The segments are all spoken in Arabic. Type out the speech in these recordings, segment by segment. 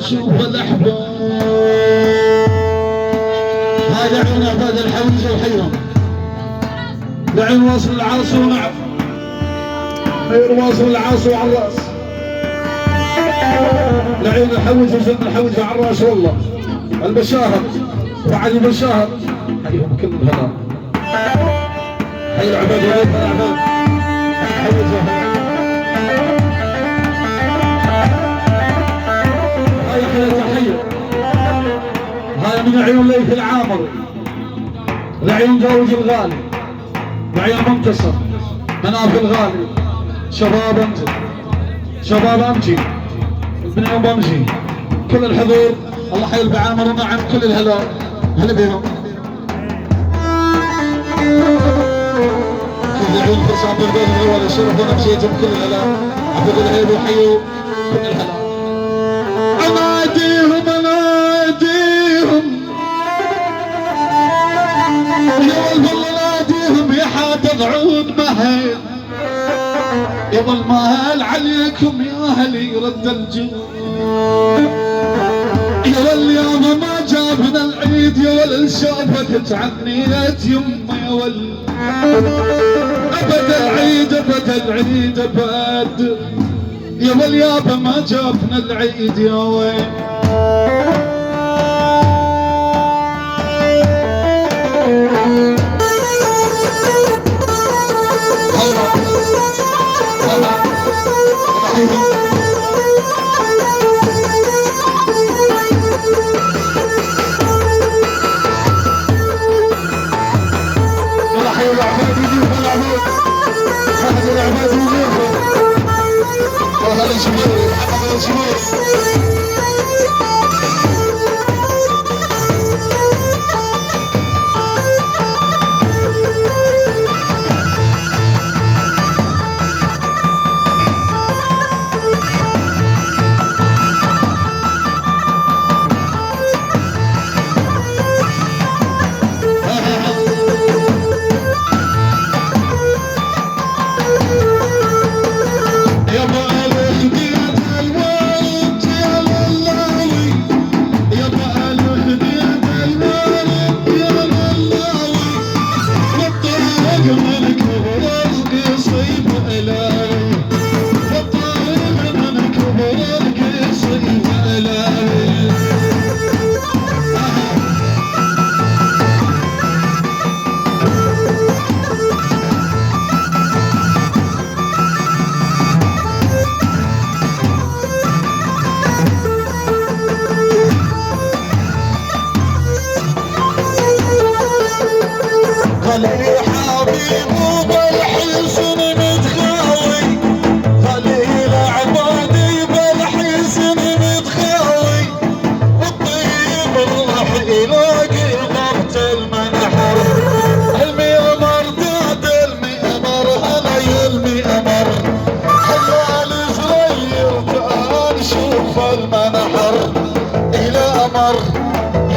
نشوف الاحباب. هاي لعيون عباد الحويجه وحيهم، لعيون واصل العرس ونعم، خير واصل العرس وعلى الراس، لعيون الحويجه وجنب الحويجه على الراس والله. البشاهر وعلي البشاهر حيهم كل هلا، حي العباد وليد الاعمال الحويجه. هاي خير تحيه، هاي من عيون ليث العامر، لعيون جوج الغالي، لعيون منتصر مناف الغالي، شباب امجد، شباب امجي، ابن يوم امجي، كل الحضور الله حي البعامر ونعم كل الهلا، هلا بهم. كل لعيون فرصة عبد القادر الغوالي شرفونا بشيتهم كل الهلا، عبد الهيب وحيوا كل الهلا. اناديهم يا والله ناديهم يا حاتض عود مهل، يظل مهل عليكم يا اهلي رد الجود. يا واليوم ما جابنا العيد يا ول شافك تعنيت يمه يا ول، ابد العيد ابد العيد ابد يا واليابا ما جابنا العيد يا ويل.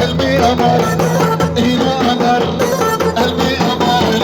قلبي أمر إلى أمر قلبي أمر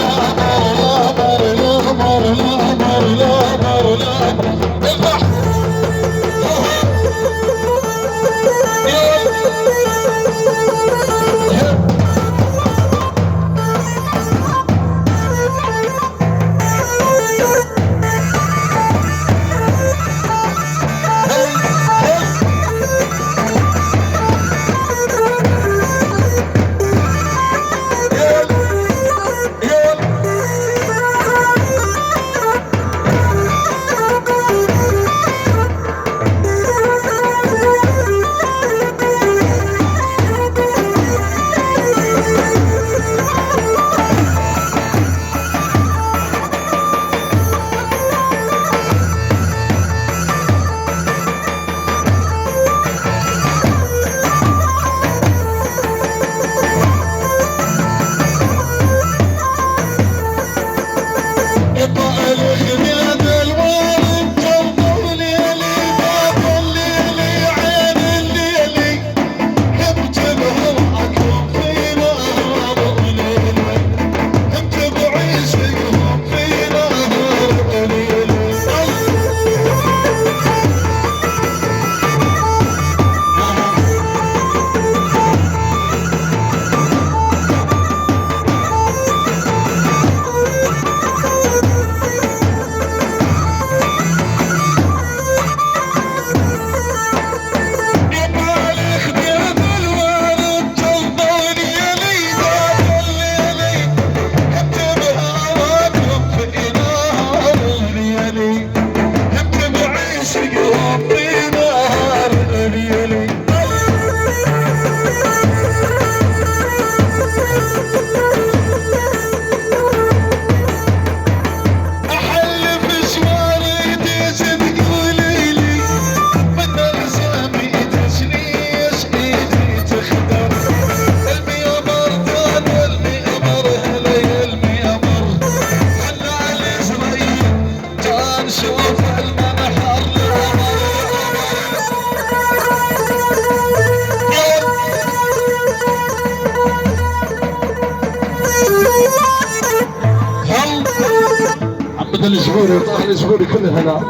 الجبوري وطاح الجبوري كلها لا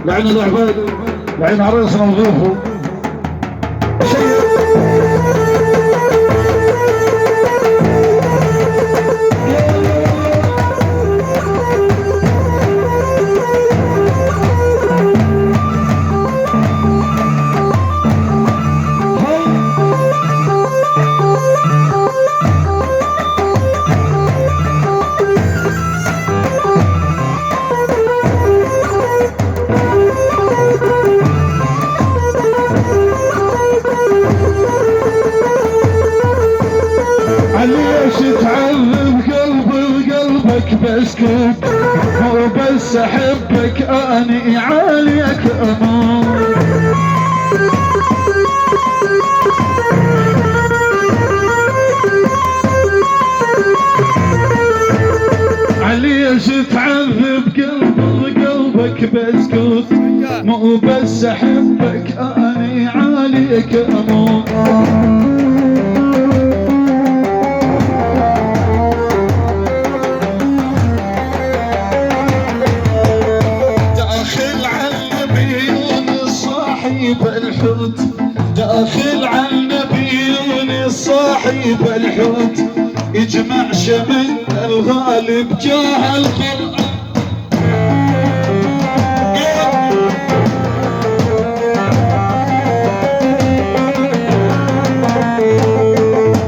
لعين العباد لعين عريسنا وضيوفه بسكت مو بس احبك اني عليك امان عليش تعذب قلبك بسكت مو بس احبك اني عليك امان الحوت داخل على النبي صاحب الحوت يجمع شمل الغالب جاه القرآن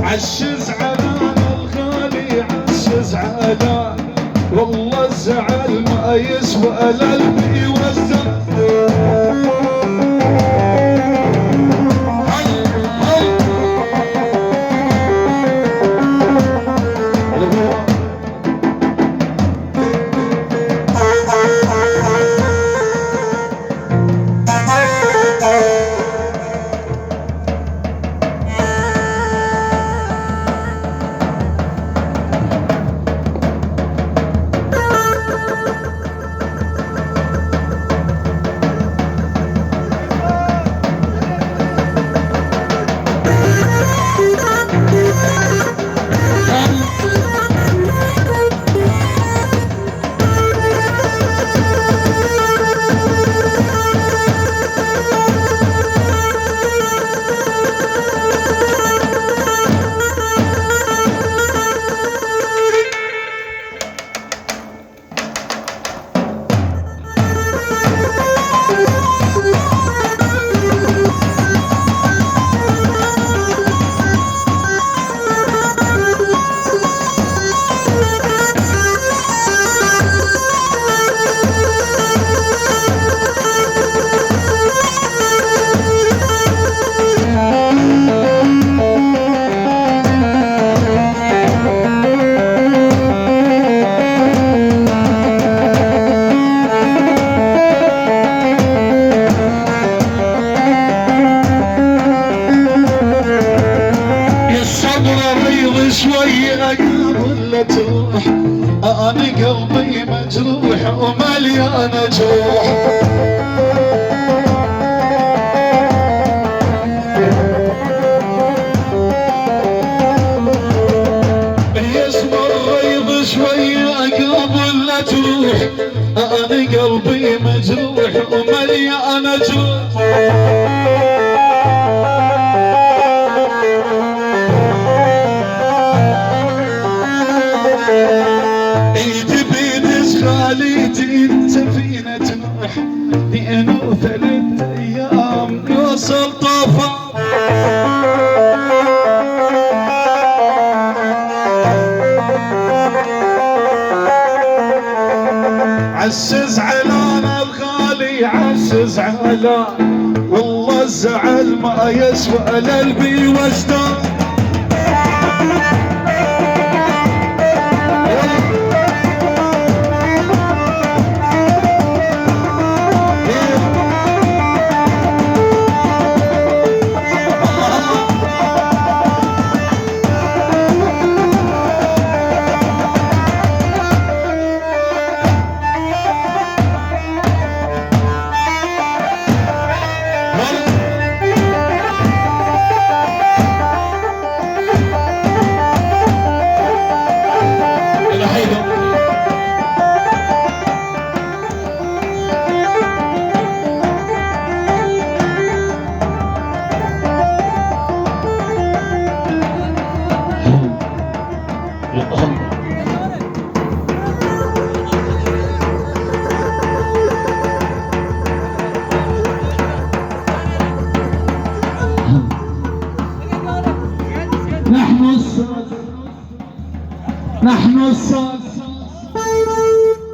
عشز على الغالي عشز على والله الزعل ما يسوى القلب يوزن تروح أنا قلبي مجروح ومليان جروح يصبر غيظ شوية قبل لا تروح أنا قلبي مجروح ومليان جروح خالتي سفينة نوح لأنه 3 أيام نوصل طوفان عسز على الغالي عسز على والله الزعل ما يسوى قلبي وجدان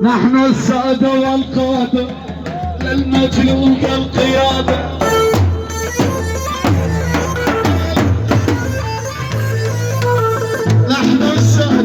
نحن السادة والقادة للمجلوب القيادة